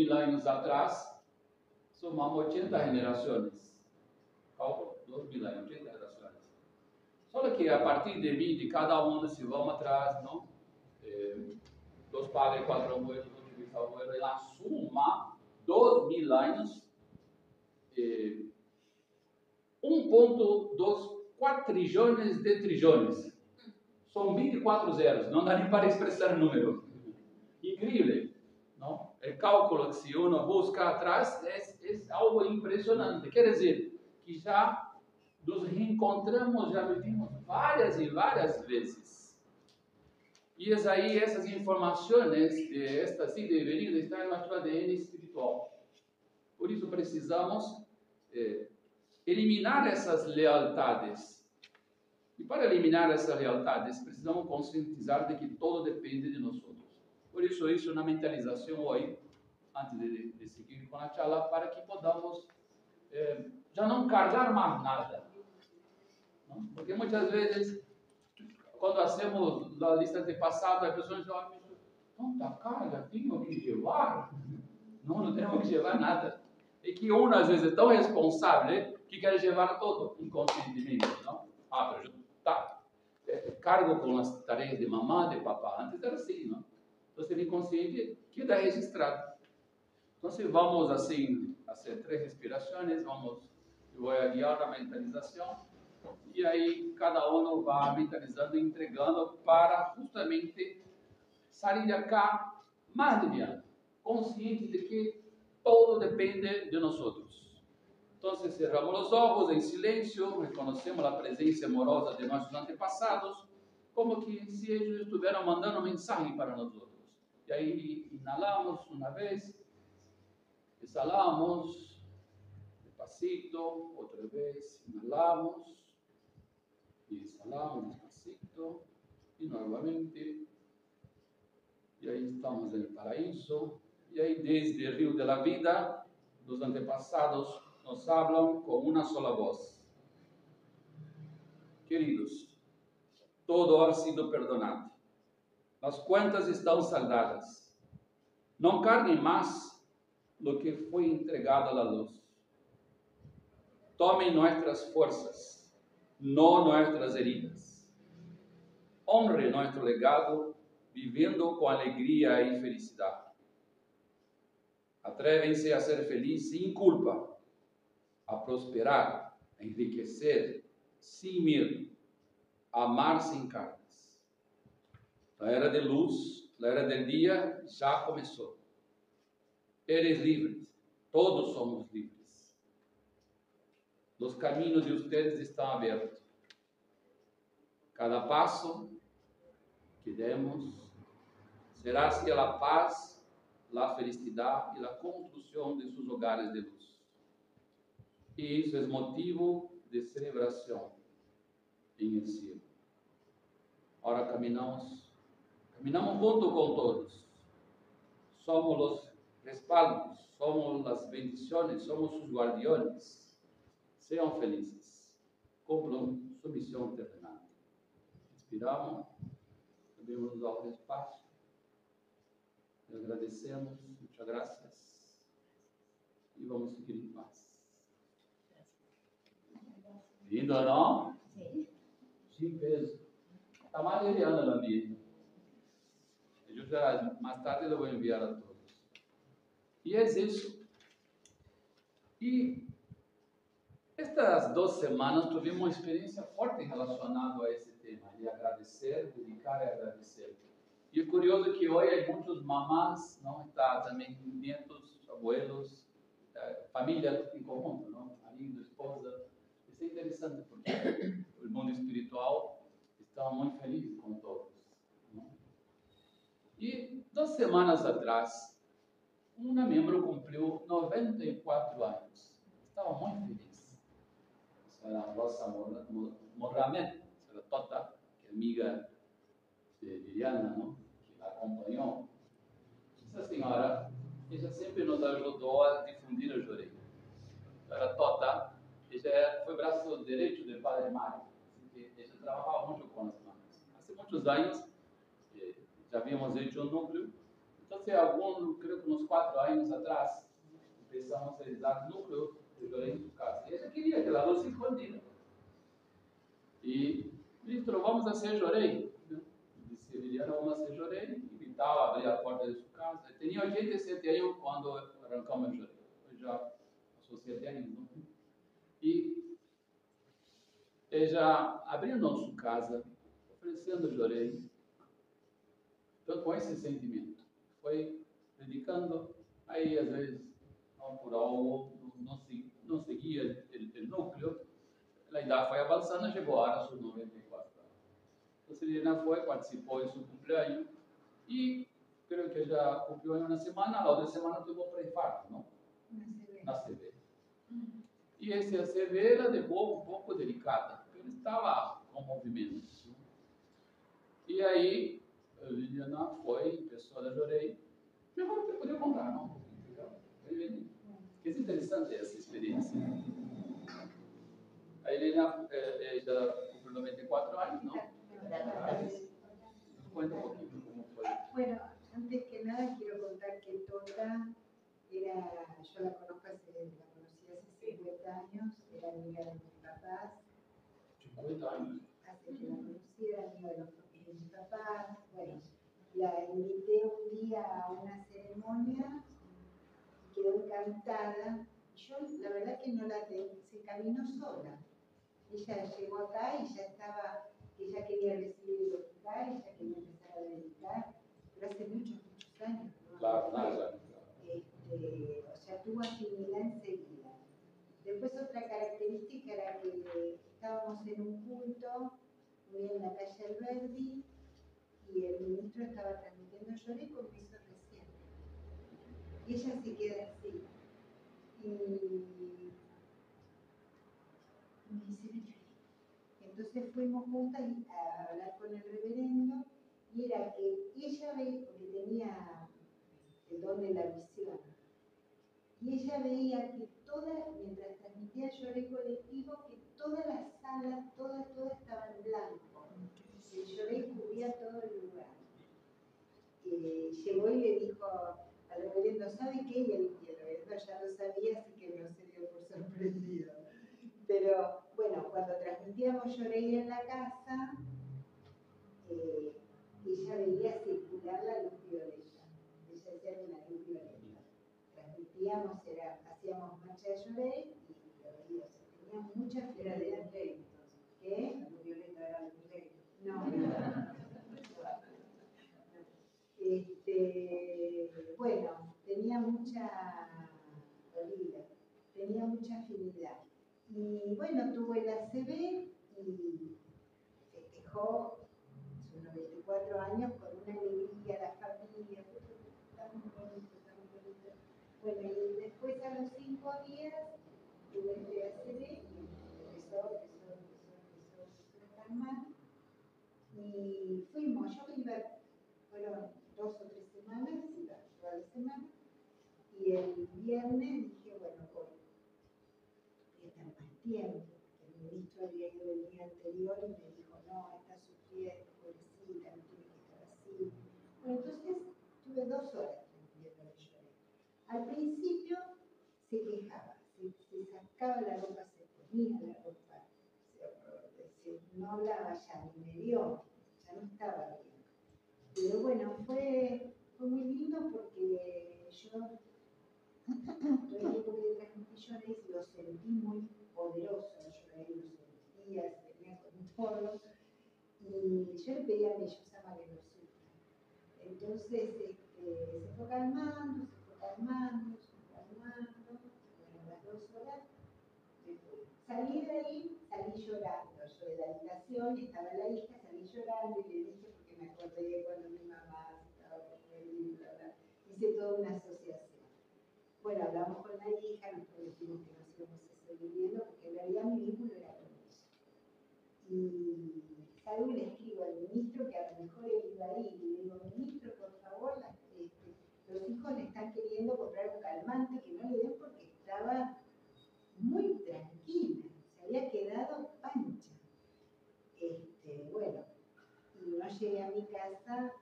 2000 anos atrás, somamos 80 gerações. Cálculo, 2000 anos, 80 gerações. Só que a partir de mim, de cada um, se vamos atrás, não? Dos padres, 4 abuelos, 2 bisabuelos, na suma, 2000 anos, 1,24 trilhões de trilhões. São 24 zeros, não dá nem para expressar o número. Incrível, não? O cálculo que se uno busca atrás é algo impressionante. Quer dizer, que já nos reencontramos, já vivimos várias e várias vezes. E aí essas informações, estas ida e venida, estão em nosso ADN espiritual. Por isso precisamos eliminar essas lealdades. E para eliminar essas lealdades, precisamos conscientizar de que todo depende de nós. Por isso na mentalização hoje, antes de seguir com a charla, para que podamos já não carregar mais nada. Não? Porque muitas vezes, quando hacemos a lista de passado, as pessoas dizem, tanta carga, tenho que levar? Não temos que levar nada. E que um, às vezes, é tão responsável que quer levar todo inconscientemente. Não? Pero eu cargo com as tarefas de mamãe, de papá. Antes era assim, não? Então, ser inconsciente queda registrado. Então, vamos assim, fazer 3 respirações, eu vou guiar a mentalização, e aí cada um vai mentalizando e entregando para justamente sair de cá mais liviano, consciente de que todo depende de nós outros. Então, cerramos os olhos em silêncio, reconhecemos a presença amorosa de nossos antepassados, como que se eles estuvieran mandando mensagem para nós outros. E aí inhalamos uma vez, exhalamos, despacito, outra vez, inhalamos, e exhalamos despacito, e novamente, e aí estamos no paraíso, e aí desde o rio de la vida, dos antepassados nos falam com uma sola voz. Queridos, todo ha sido perdonado. As contas estão saldadas. Não carguem mais do que foi entregado à luz. Tomem nossas forças, não nossas heridas. Honre nosso legado, vivendo com alegria e felicidade. Atrevem-se a ser felizes sem culpa, a prosperar, a enriquecer, sem medo, a amar sem cargas. A era de luz, a era del dia já começou. Eres livres, todos somos livres. Os caminhos de vocês estão abertos. Cada passo que demos será hacia a paz, a felicidade e a construção de seus hogares de luz. E isso é motivo de celebração em el cielo. Agora caminhamos junto com todos. Somos os respaldos, somos as bendições, somos os guardiões. Sejam felizes. Cumpram sua missão terrenal. Inspiramos, abrimos os olhos despacio. E agradecemos, muitas graças. E vamos seguir em paz. Lindo, não? Sim. Sim, peso. Está mais liviano no ambiente. Mais tarde eu vou enviar a todos. E é isso. E estas 2 semanas tivemos uma experiência forte relacionada a esse tema, de agradecer, dedicar e agradecer. E é curioso que hoje muitos mamás, não está também netos, abuelos, família em conjunto, não? Marido, esposa. Isso é interessante porque o mundo espiritual está muito feliz com todos. E 2 semanas atrás, uma membro cumpriu 94 anos. Estava muito feliz. Essa era a Rosa Mohamed, era Tota, que é amiga de Liliana, não? Que a acompanhou. Essa senhora, ela sempre nos ajudou a difundir o Jorei. Era Tota, ela foi braço direito do Padre Mário. Ela trabalhava muito com as mãos. Há muitos anos, já havíamos hecho um núcleo, Entonces, creo que unos 4 años atrás, empezamos a realizar núcleo de Lloré en su casa. Y ella quería que la luz se escondida. Y, listo, vamos a hacer Lloré. Disse, Liliana, vamos a hacer Lloré. Invitava, abria a porta de sua casa. Eu tinha 87 anos quando arrancamos Lloré. Eu já sou 7 anos, não? E ella abriu nossa casa, oferecendo Lloré. Então, com esse sentimento, foi dedicando. Aí, às vezes, não por algo, não seguia o núcleo. A idade foi avançando, chegou a sus 94 anos. Então, Liliana foi, participou de seu cumpleaños e creio que já cumpriu em uma semana. A outra semana teve um pré-infarto, não? Na CV. E esse ACV ela levou um pouco delicada, porque ele estava com movimentos. E aí, a Liliana foi, pessoa da Lloré, eu vou poder contar, não? Que é interessante essa experiência. A Helena já cumpliu 94 anos, ¿no? Cuenta un poquito cómo fue. Bueno, antes que nada quiero contar que Tota era, yo la conozco la conocí hace 50 años, era amiga de mis papás. 50 años. Hace que la conocí, era amiga de mis papás. Bueno, la invité un día a una ceremonia y quedó encantada. Yo la verdad que no la tenía, se caminó sola. Ella llegó acá y ya estaba, ella quería recibir el hospital, ella quería empezar a dedicar, pero hace muchos años. ¿No? Claro, nada. O sea, tuvo afinidad enseguida. Después otra característica era que estábamos en un culto, muy en la calle Alberdi, y el ministro estaba transmitiendo Lloré como hizo recién. Y ella se queda así. Y dice, entonces fuimos juntas a hablar con el reverendo, y era que ella veía, porque tenía el don de la visión, y ella veía que mientras transmitía Lloré colectivo, que todas las salas, todas estaban en blanco. El Lloré cubría todo el lugar. Llegó y le dijo al reverendo, ¿sabe qué? Y el reverendo ya lo sabía, así que no se dio por sorprendido. Pero bueno, cuando transmitíamos Lloré en la casa, ella veía circular la luz violeta. Ella decía una luz violeta. Transmitíamos, hacíamos marcha de Lloré y lo veía. Tenía mucha fidelidad. ¿Qué? La luz violeta era la luz violeta. No. Bueno, tenía mucha afinidad. Y bueno, tuvo el ACV y festejó sus 94 años con una alegría, la familia, tan bonito, tan bonito. Bueno, y después a los 5 días tuve este ACV y empezó a calmar. Y fuimos, fueron 2 o 3 semanas, iba toda la semana, y el viernes dije, bueno, voy a estar más tiempo. El ministro había ido el día anterior y me dijo, no, está sufriendo, pobrecita, no tiene que estar así. Bueno, entonces tuve 2 horas transmitiendo el Lloré. Al principio se quejaba, se sacaba la ropa, se ponía la ropa, no hablaba ya, ni me dio, ya no estaba bien. Pero bueno, fue muy lindo porque yo todo el tiempo que transmití Lloré lo sentí muy poderoso, Lloré lo sentía, se venía con un foro, y yo le pedía a mi Yusama que lo sufra. Entonces se fue calmando, bueno, las 2 horas me fui. Salí de ahí, salí llorando, yo de la habitación, estaba la hija, salí llorando y le dije, porque me acordé cuando mi mamá estaba por morir, hice toda una asociación. Bueno, hablamos con la hija, nos prometimos que nos íbamos a seguir viendo, porque en realidad mi vínculo era con ella. Y salgo y le escribo al ministro que a lo mejor él iba a ir, y le digo, ministro, por favor, los hijos le están queriendo comprar un calmante, que no le den porque estaba muy tranquila, se había quedado pancha. Bueno, y no llegué a mi casa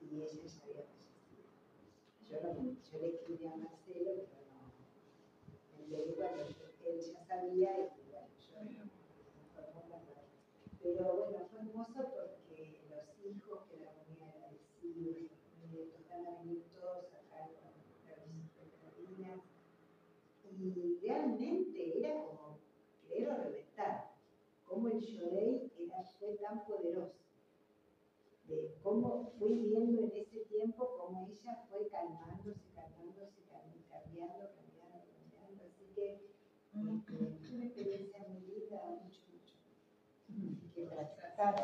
y ella ya había fallecido. yo le escribí a Marcelo, pero no, enteré cuando él ya sabía y bueno, yo informó cuando. Pero bueno, fue hermoso porque los hijos quedaron muy agradecidos, los nietos van a venir todos acá con los Carolinas. Y realmente era como querer o reventar, cómo el Llorey fue tan poderoso, de cómo fui viendo en ese tiempo cómo ella fue calmándose, cambiando, así que fue una experiencia muy linda, mucho. Así que para tratar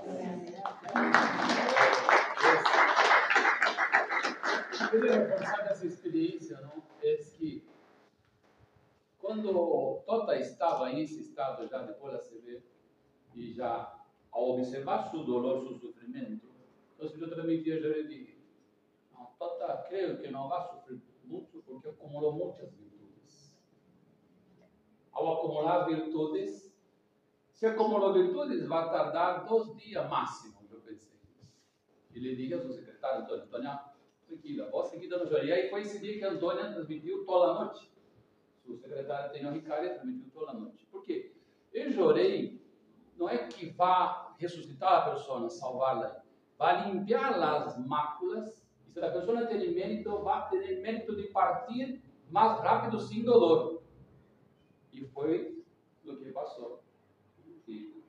Quiero reforzar essa experiência, não? É que quando Tota estava nesse estado já depois da CB e já ao observar seu dolor, seu sofrimento, então eu transmitia a Jeremias, não, Tota, creio que não vai sofrer muito porque acumulou muitas virtudes. Ao acumular virtudes, se acumulou virtudes, vai tardar 2 dias máximo, eu pensei. E lhe disse ao seu secretário, Antônio, tranquila, vou seguir dando joia. E aí foi esse dia que a Antônia transmitiu toda a noite. O secretário tem o Ricardo transmitiu toda a noite. Por quê? Eu chorei, não é que vá ressuscitar a pessoa, salvá-la, vai limpar as máculas, e se a pessoa tem mérito, vai ter mérito de partir mais rápido, sem dolor. E foi o que passou. E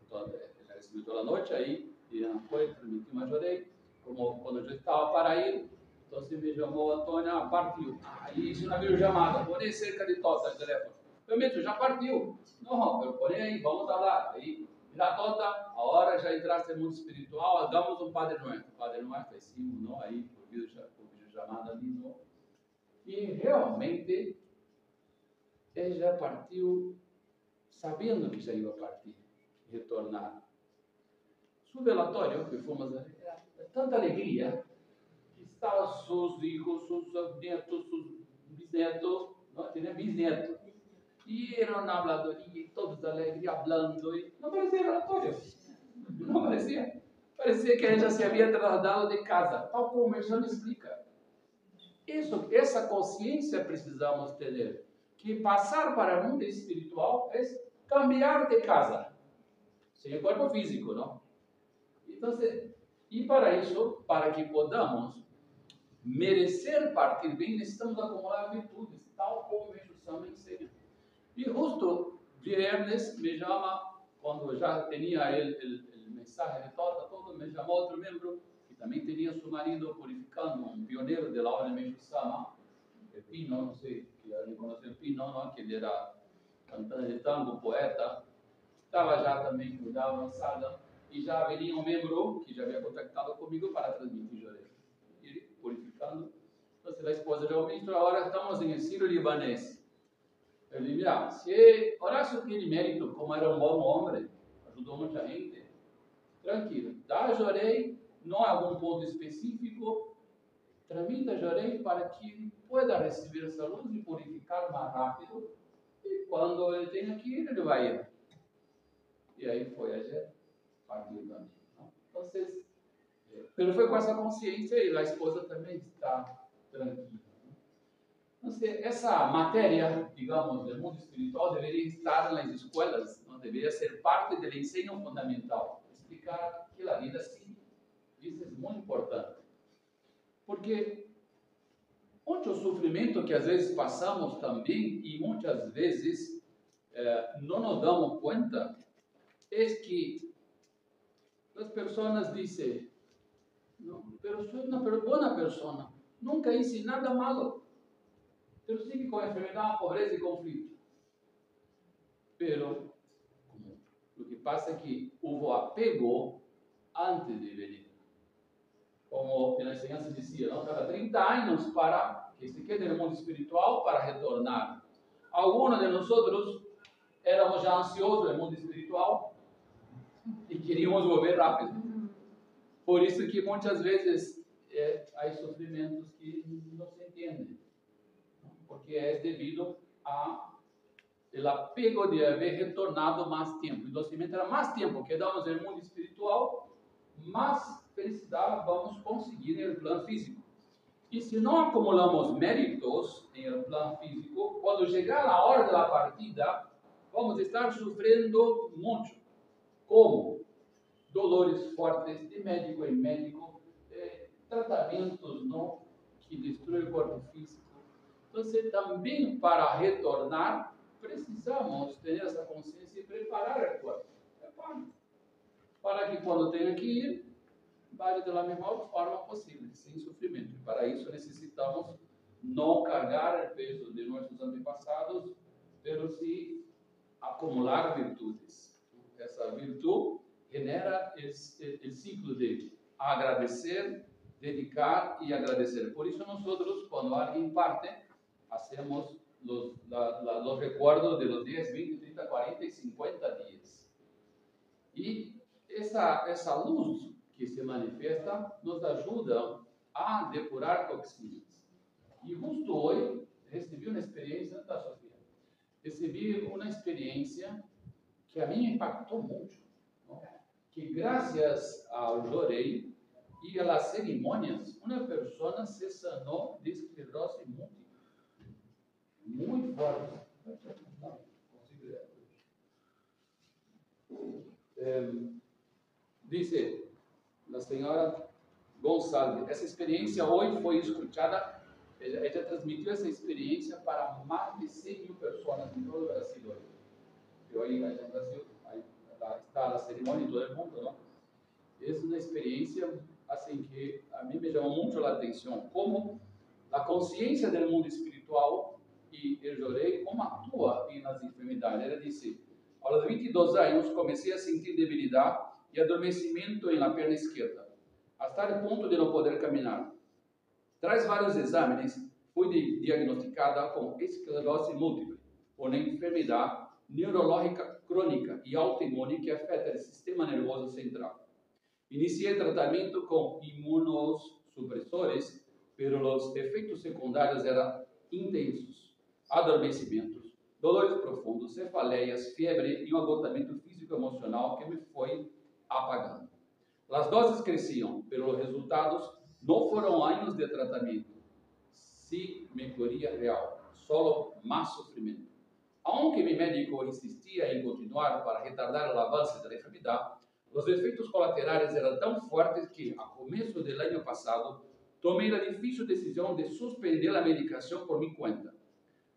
já recebeu toda a noite, aí e foi, transmitiu, mas chorei. Como quando eu estava para ir, então se me chamou Antônia, partiu. Aí isso na videochamada, põe cerca de Tota no telefone. Eu mesmo, já partiu. Não, eu põe aí, vamos lá. Aí, já Tota, a hora já entraste no mundo espiritual, hagamos um Padre Nuestro. Padre Nuestro, sim, não, aí, por videochamada mesmo. E realmente, ele já partiu, sabendo que já ia partir, retornar. Su relatório, que fomos tanta alegria, que estavam seus filhos, seus netos, seus bisnetos, não tinha bisneto, e eram na habladoria, todos alegres, falando, e não parecia relatório, não parecia. Parecia que ele já se havia trasladado de casa, tal como o João explica. Essa consciência precisamos ter, que passar para o mundo espiritual é cambiar de casa, sem o corpo físico, não? Então, e para isso, para que podamos merecer partir bem, necessitamos acumular virtudes, tal como o Sama ensina. E justo viernes me chama, quando já tinha o mensagem de Tota, todo me chamou outro membro, que também tinha seu marido purificando, um pioneiro da ordem de Sama, Pino, não sei, que ele conheceu Pino, não? Que ele era cantante de tango, poeta, estava já também com idade avançada. E já haveria um membro que já havia contactado comigo para transmitir Jorei. E purificando. Então, a esposa do ministro, agora estamos em ensino libanês. Eu disse, mira, se Horácio tem mérito, como era um bom homem, ajudou muita gente, tranquilo. Dá Jorei, não é algum ponto específico, tramita Jorei para que pueda receber essa luz e purificar mais rápido. E quando ele tem aqui, ele vai ir. E aí foi a partiu também. Então, pero foi com essa consciência e a esposa também está tranquila. Então, essa matéria, digamos, do mundo espiritual deveria estar nas escolas, não deveria ser parte do ensino fundamental. Explicar que a vida sim, isso é muito importante. Porque muito sofrimento que às vezes passamos também e muitas vezes não nos damos conta é que as pessoas dizem, não, pero soy uma boa pessoa, nunca hice nada malo, pero sigue com enfermidade, pobreza e conflito. Pero o que passa é que houve apego antes de venir. Como na enseñança dizia, não? Cada 30 anos para que se quede no mundo espiritual para retornar. Alguns de nós éramos já ansiosos no mundo espiritual e queríamos volver rápido. Por isso que muitas vezes há sofrimentos que não se entendem, porque é devido ao apego de haver retornado mais tempo. Então, se era mais tempo que damos no mundo espiritual, mais felicidade vamos conseguir no plano físico. Y si no acumulamos méritos en el plan físico, cuando llegar la hora de la partida, vamos a estar sufriendo mucho. ¿Cómo? Dolores fuertes de médico en médico, tratamientos, ¿no?, que destruyen el cuerpo físico. Entonces, también para retornar, precisamos tener esa conciencia y preparar el cuerpo. Para que cuando tenga que ir, vaya de la mejor forma posible, sin sufrimiento. Y para eso necesitamos no cargar el peso de nuestros antepasados, pero sí acumular virtudes. Esa virtud genera el ciclo de agradecer, dedicar y agradecer. Por eso nosotros, cuando alguien parte, hacemos los recuerdos de los 10, 20, 30, 40 y 50 días. Y esa luz que se manifiesta nos ayuda a depurar toxinas. Y justo hoy recibí una experiencia, Sofía, recibí una experiencia que a mí me impactó mucho, ¿no? Que gracias al Llorei y a las ceremonias, una persona se sanó de esclerosis múltiple. Muy fuerte. Dice la señora González, esa experiencia hoy fue escuchada, ella transmitió esa experiencia para más de 100.000 personas en todo Brasil hoy. Y hoy allá en Brasil está la ceremonia en todo el mundo, ¿no? Es una experiencia así que a mí me llamó mucho la atención, cómo la conciencia del mundo espiritual y el Llorei, cómo actúa en las enfermedades. Ella dice, a los 22 años comencé a sentir debilidad y adormecimiento en la pierna izquierda, hasta el punto de no poder caminar. Tras varios exámenes, fui diagnosticada con esclerosis múltiple, una enfermedad neurológica crónica y autoinmune que afecta el sistema nervioso central. Inicié el tratamiento con inmunosupresores, pero los efectos secundarios eran intensos: adormecimientos, dolores profundos, cefaleias, fiebre y un agotamiento físico-emocional que me fue apagando. Las dosis crecían, pero los resultados no fueron años de tratamiento, sí mejoría real, solo más sufrimiento. Aunque mi médico insistía en continuar para retardar el avance de la enfermedad, los efectos colaterales eran tan fuertes que, a comienzo del año pasado, tomé la difícil decisión de suspender la medicación por mi cuenta.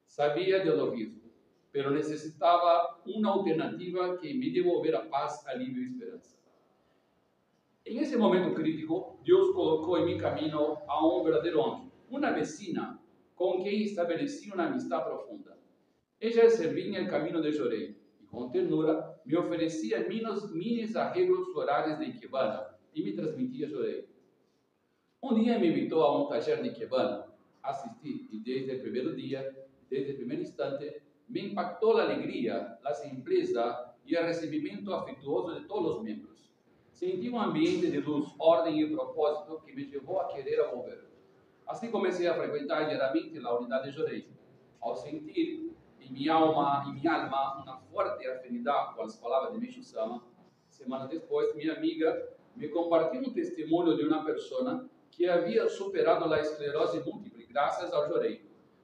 Sabía de los riesgos, pero necesitaba una alternativa que me devolviera paz, alivio y esperanza. En ese momento crítico, Dios colocó en mi camino a un verdadero ángel, una vecina con quien establecí una amistad profunda. Ella servía en el camino de Llorei y con ternura me ofrecía minis arreglos florales de Ikebana y me transmitía Llorei. Un día me invitó a un taller de Ikebana. Asistí y desde el primer día, desde el primer instante, me impactó la alegría, la simpleza y el recibimiento afectuoso de todos los miembros. Sentí un ambiente de luz, orden y propósito que me llevó a querer volver. Así comencé a frecuentar diariamente la unidad de Llorei. Al sentir en mi alma una fuerte afinidad con las palabras de Meixo Sama, semanas después, mi amiga me compartió un testimonio de una persona que había superado la esclerosis múltiple gracias al Llorei.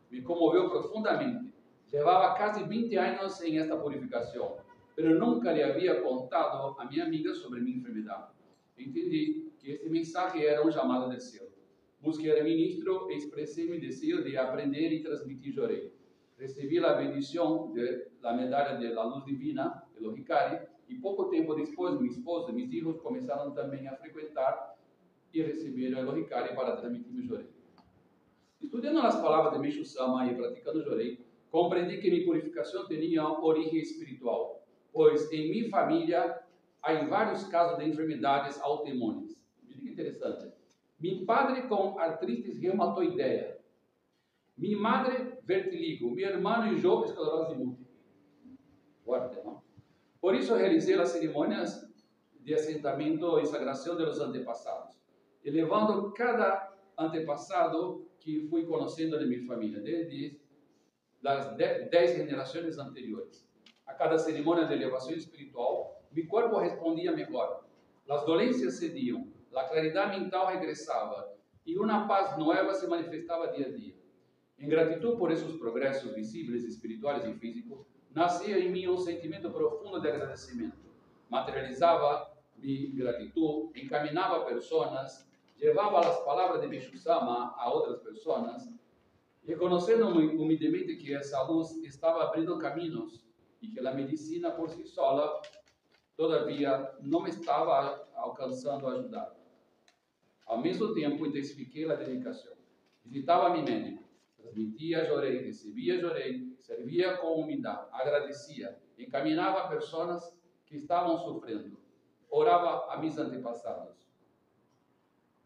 Me conmovió profundamente. Llevaba casi 20 años en esta purificación, pero nunca le había contado a mi amiga sobre mi enfermedad. Entendí que este mensaje era un llamado del cielo. Busqué al ministro e expresé mi deseo de aprender y transmitir Llorei. Recibí la bendición de la medalla de la luz divina, el Lohikari, y poco tiempo después mi esposa y mis hijos comenzaron también a frecuentar y recibieron el Lohikari para transmitir mi Llorei. Estudiando las palabras de Meixo Sama y practicando Llorei, comprendí que mi purificación tenía origen espiritual, pues en mi familia hay varios casos de enfermedades autoinmunes. Miren qué interesante. Mi padre con artritis reumatoidea, mi madre vertigo, mi hermano y yo esclerosis múltiple. Fuerte, ¿no? Por eso realicé las ceremonias de asentamiento y sagración de los antepasados, elevando cada antepasado que fui conociendo de mi familia, desde las 10 generaciones anteriores. A cada ceremonia de elevación espiritual, mi cuerpo respondía mejor, las dolencias cedían, la claridad mental regresaba y una paz nueva se manifestaba día a día. En gratitud por esos progresos visibles, espirituales y físicos, nacía en mí un sentimiento profundo de agradecimiento. Materializaba mi gratitud, encaminaba personas, llevaba las palabras de Meshu-sama a otras personas, reconociendo humildemente que esa luz estaba abriendo caminos y que la medicina por sí sola todavía no me estaba alcanzando a ayudar. Al mesmo tiempo, intensifiquei a dedicação. Visitava meu médico, transmitia, chorei, recebia, chorei, servia com humildade, agradecia, encaminhava pessoas que estavam sofrendo, orava a mis antepassados.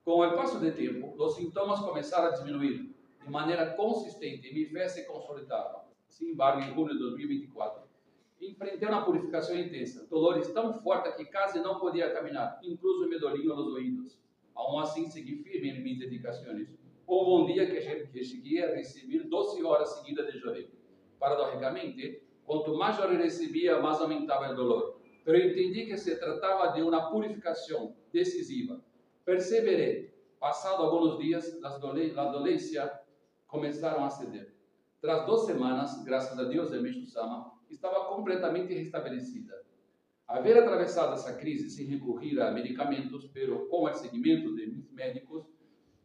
Com o passo do tempo, os sintomas começaram a diminuir de maneira consistente e minha fé se consolidava. Sin embargo, em julho de 2024, enfrentei uma purificação intensa, dolores tão fortes que quase não podia caminhar, incluso me doliam os ouvidos. Aún assim, segui firme em minhas dedicações. Houve um dia que cheguei a receber 12 horas seguidas de choro. Paradogicamente, quanto mais choro recebia, mais aumentava o dolor. Pero entendi que se tratava de uma purificação decisiva. Perseverei. Passado alguns dias, as dolências começaram a ceder. Tras 2 semanas, graças a Deus e Meshu-sama, estava completamente restabelecida. Haver atravessado essa crise sem recorrer a medicamentos, pero com o seguimento de meus médicos,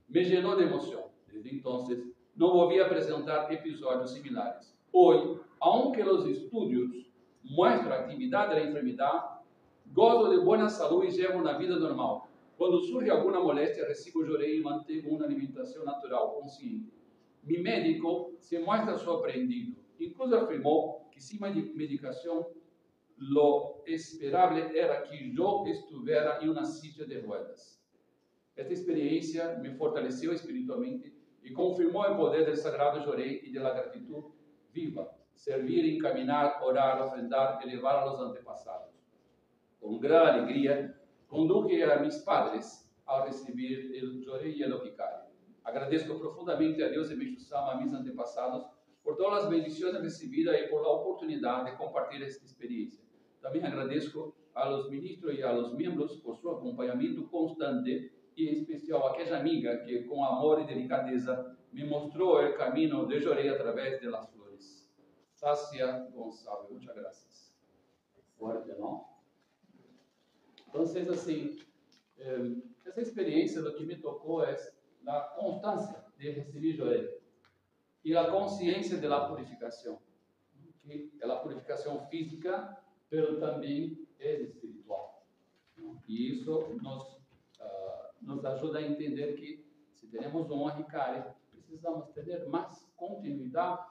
me llenou de emoção. Desde então, não volvi a apresentar episódios similares. Hoje, aunque os estudos mostram a atividade da enfermidade, gozo de boa saúde e levo uma vida normal. Quando surge alguma moléstia, recebo chorei e mantenho uma alimentação natural, consciente. Mi médico se mostra surpreendido. Incluso afirmou que sem medicação, lo esperable era que eu estivesse em uma silla de ruedas. Esta experiência me fortaleceu espiritualmente e confirmou o poder do sagrado chorei e da gratitud viva. Servir, encaminhar, orar, ofrendar, elevar a los antepassados. Com grande alegria, conduje a mis padres ao receber o chorei e o vicário. Agradeço profundamente a Deus e Meshu-sama, a mis antepassados, por todas as bendições recebidas e por a oportunidade de compartilhar esta experiência. Também agradeço aos ministros e aos membros por seu acompanhamento constante e, em especial, aquela amiga que, com amor e delicadeza, me mostrou o caminho de chorei através de las flores. Sácia Gonçalves, muitas graças. Fuerte, não? Então, assim, essa experiência do que me tocou é a constância de receber chorei e a consciência da purificação, que é a purificação física, pero também é espiritual. E isso nos ajuda a entender que, se temos um Hikari, precisamos ter mais continuidade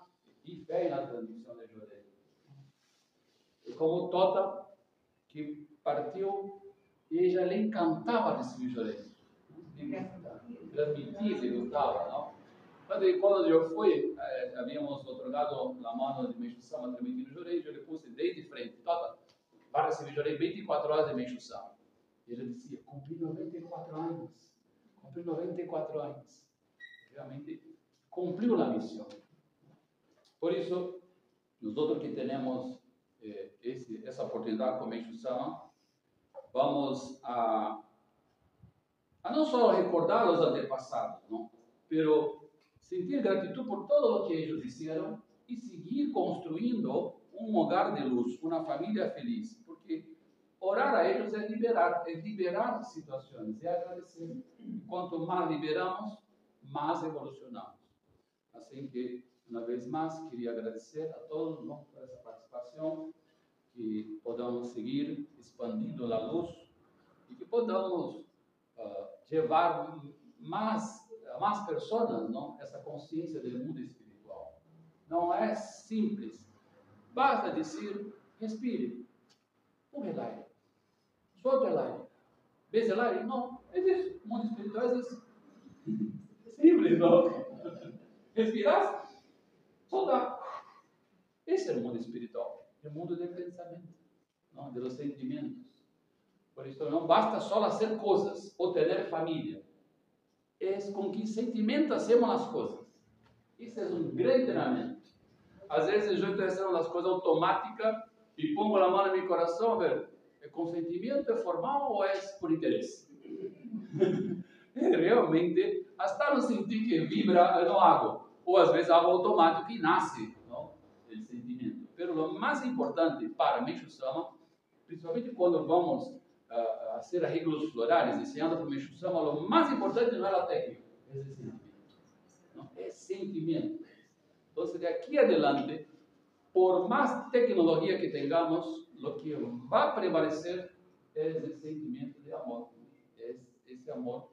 e fé na transmissão de chorei. E como Tota, que partiu, ella le encantava receber chorei. Transmitir, se gostava, não? Quando eu fui, havíamos otorgado a mão de Meshu-sama transmitindo chorei, eu lhe puse desde frente, Tota, vai receber chorei 24 horas de Meshu-sama. E ele dizia, cumpri 94 anos. Cumpri 94 anos. Realmente, cumpriu a missão. Por isso, nós que temos essa oportunidade com Meshu-sama, vamos a não só recordar os antepassados, não? Pero sentir gratidão por todo o que eles fizeram e seguir construindo um lugar de luz, uma família feliz, porque orar a eles é liberar situações, é agradecer. Quanto mais liberamos, mais evolucionamos. Assim que, uma vez mais, queria agradecer a todos, não, por essa participação, que podamos seguir expandindo a luz e que podamos levar mais pessoas, não, essa consciência do mundo espiritual. Não é simples. Basta dizer, respire, pure el aire, suelta el aire. ¿Ves el aire? No, es eso. O mundo espiritual es simples, ¿no? Respiras, soltar. Esse é o mundo espiritual, o mundo do pensamento, não, de los sentimentos. Por isso, não basta só fazer coisas ou ter família. É com que sentimento hacemos as coisas. Isso é um grande treinamento. Às vezes, eu estou fazendo as coisas automáticas e pongo a mão no meu coração, a ver, é consentimento, é formal ou é por interesse? Realmente. realmente, hasta não sentir que vibra no água, ou às vezes algo automático que nasce, não? O sentimento. Mas o mais importante para Meixo Sama, principalmente quando vamos fazer arreglos florais, ensinando para Meixo Sama, o mais importante não é a técnica, é esse sentimento. Não? É sentimento. Então, de aqui adelante, por mais tecnologia que tengamos, o que vai prevalecer é esse sentimento de amor. É esse amor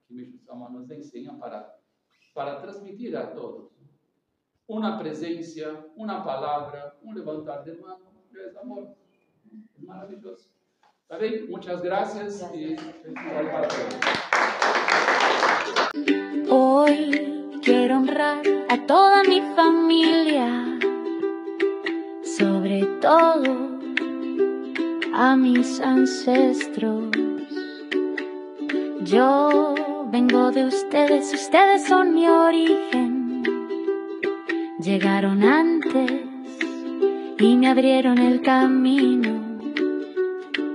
que Meixo Sama nos ensina para transmitir a todos. Uma presença, uma palavra, levantar de mão, é amor. É maravilhoso. Tá bem? Muitas graças e felicidade para todos. Hoy quiero honrar a toda mi familia, sobre todo a mis ancestros. Yo vengo de ustedes, ustedes son mi origen. Llegaron antes y me abrieron el camino.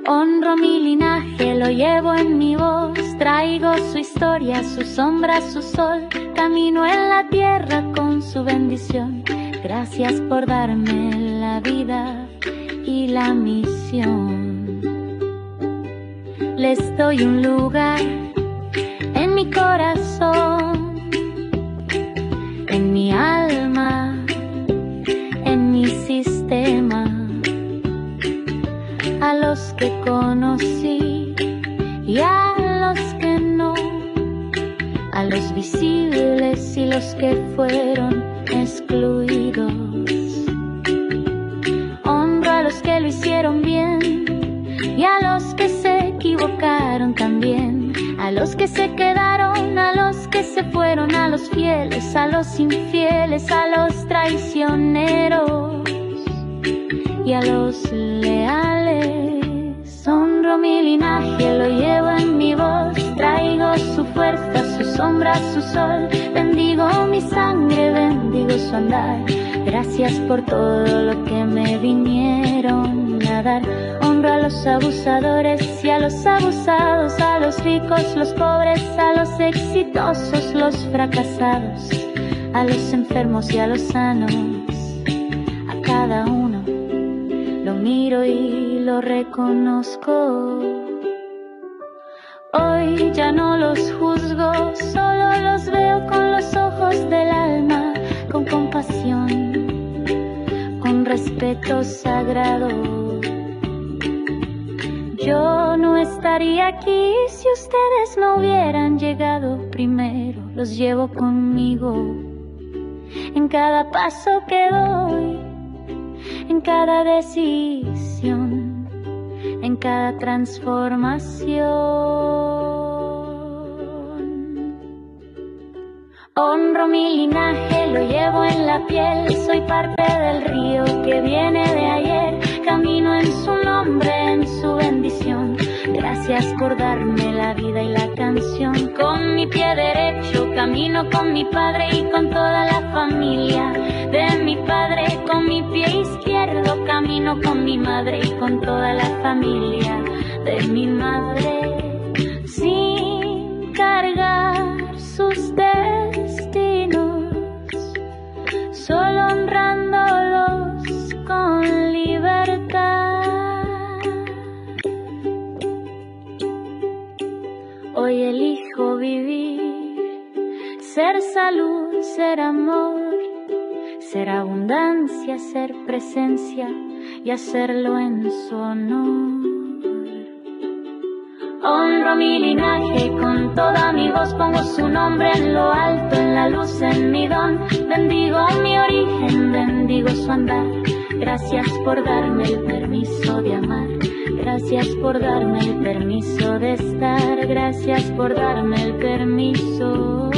Honro mi linaje, lo llevo en mi voz. Traigo su historia, su sombra, su sol. Camino en la tierra con su bendición. Gracias por darme la vida y la misión. Les doy un lugar en mi corazón, en mi alma, en mi sistema. A los que conocí y a los que no, a los visibles y los que fueron excluidos. Honro a los que lo hicieron bien y a los que se equivocaron también, a los que se quedaron, a los que se fueron, a los fieles, a los infieles, a los traicioneros y a los leales. Honro mi linaje, lo llevo en mi voz. Traigo su fuerza, su sombra, su sol. Bendigo mi sangre, bendigo su andar. Gracias por todo lo que me vinieron a dar. Honro a los abusadores y a los abusados, a los ricos, los pobres, a los exitosos, los fracasados, a los enfermos y a los sanos. A cada uno lo miro y lo reconozco. Hoy ya no los juzgo, solo los veo con los ojos del alma, con compasión, con respeto sagrado. Yo no estaría aquí si ustedes no hubieran llegado primero. Los llevo conmigo en cada paso que doy, en cada decisión, en cada transformación. Honro mi linaje, lo llevo en la piel. Soy parte del río que viene de ayer. Camino en su nombre, en su bendición. Gracias por darme la vida y la canción. Con mi pie derecho camino con mi padre y con toda la familia de mi padre. Con mi pie izquierdo camino con mi madre y con toda la familia de mi madre. Sin cargar sus destinos, solo honrándolos con libertad. Hoy elijo vivir, ser salud, ser amor, ser abundancia, ser presencia y hacerlo en su honor. Honro mi linaje con toda mi voz, pongo su nombre en lo alto, en la luz, en mi don. Bendigo mi origen, bendigo su andar. Gracias por darme el permiso de amar. Gracias por darme el permiso de estar. Gracias por darme el permiso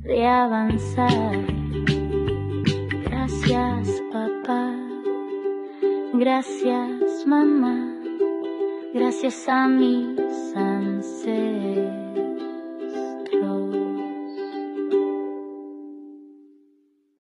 de avanzar. Gracias, papá. Gracias, mamá. Gracias a mis ancestros.